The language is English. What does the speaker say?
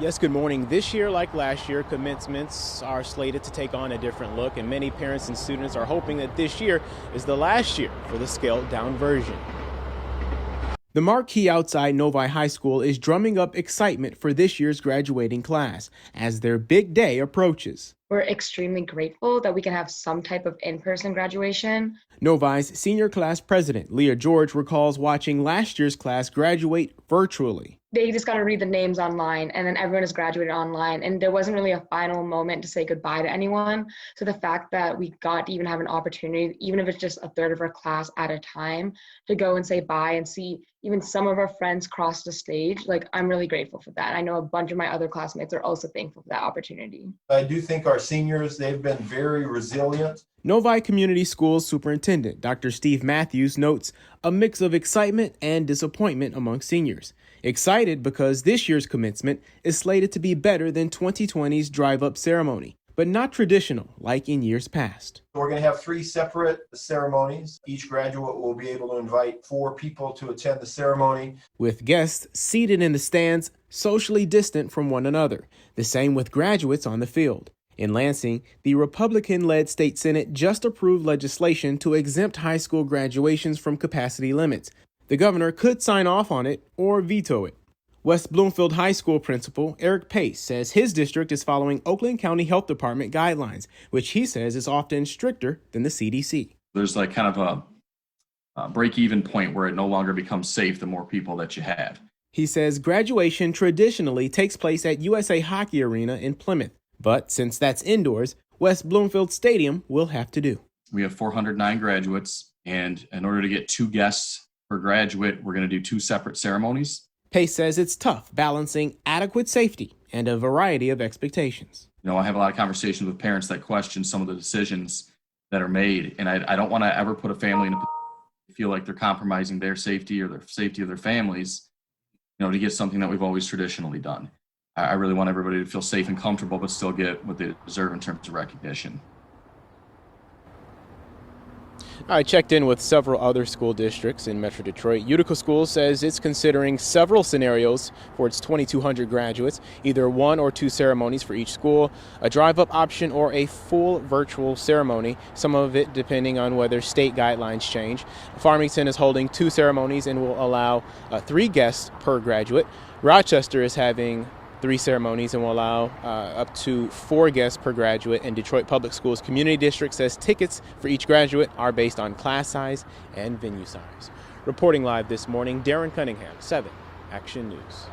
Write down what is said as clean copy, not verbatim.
Yes, good morning. This year, like last year, commencements are slated to take on a different look, and many parents and students are hoping that this year is the last year for the scaled down version. The marquee outside Novi High School is drumming up excitement for this year's graduating class as their big day approaches. We're extremely grateful that we can have some type of in-person graduation. Novi's senior class president, Leah George, recalls watching last year's class graduate virtually. They just got to read the names online, and then everyone has graduated online, and there wasn't really a final moment to say goodbye to anyone. So the fact that we got to even have an opportunity, even if it's just a third of our class at a time, to go and say bye and see even some of our friends cross the stage, like, I'm really grateful for that. I know a bunch of my other classmates are also thankful for that opportunity. I do think our seniors, they've been very resilient. Novi Community Schools Superintendent Dr. Steve Matthews notes a mix of excitement and disappointment among seniors. Excited because this year's commencement is slated to be better than 2020's drive-up ceremony, but not traditional like in years past. We're going to have 3 separate ceremonies. Each graduate will be able to invite 4 people to attend the ceremony, with guests seated in the stands, socially distant from one another. The same with graduates on the field. In Lansing, the Republican-led state Senate just approved legislation to exempt high school graduations from capacity limits. The governor could sign off on it or veto it. West Bloomfield High School principal Eric Pace says his district is following Oakland County Health Department guidelines, which he says is often stricter than the CDC. There's like kind of a break-even point where it no longer becomes safe the more people that you have. He says graduation traditionally takes place at USA Hockey Arena in Plymouth. But since that's indoors, West Bloomfield Stadium will have to do. We have 409 graduates, and in order to get 2 guests per graduate, we're going to do 2 separate ceremonies. Pace says it's tough balancing adequate safety and a variety of expectations. I have a lot of conversations with parents that question some of the decisions that are made, and I don't want to ever put a family in a position to feel like they're compromising their safety or the safety of their families, to get something that we've always traditionally done. I really want everybody to feel safe and comfortable, but still get what they deserve in terms of recognition. I checked in with several other school districts in Metro Detroit. Utica Schools says it's considering several scenarios for its 2,200 graduates, either 1 or 2 ceremonies for each school, a drive-up option, or a full virtual ceremony, some of it depending on whether state guidelines change. Farmington is holding 2 ceremonies and will allow 3 guests per graduate. Rochester is having 3 ceremonies and will allow up to 4 guests per graduate. And Detroit Public Schools Community District says tickets for each graduate are based on class size and venue size. Reporting live this morning, Darren Cunningham, 7 Action News.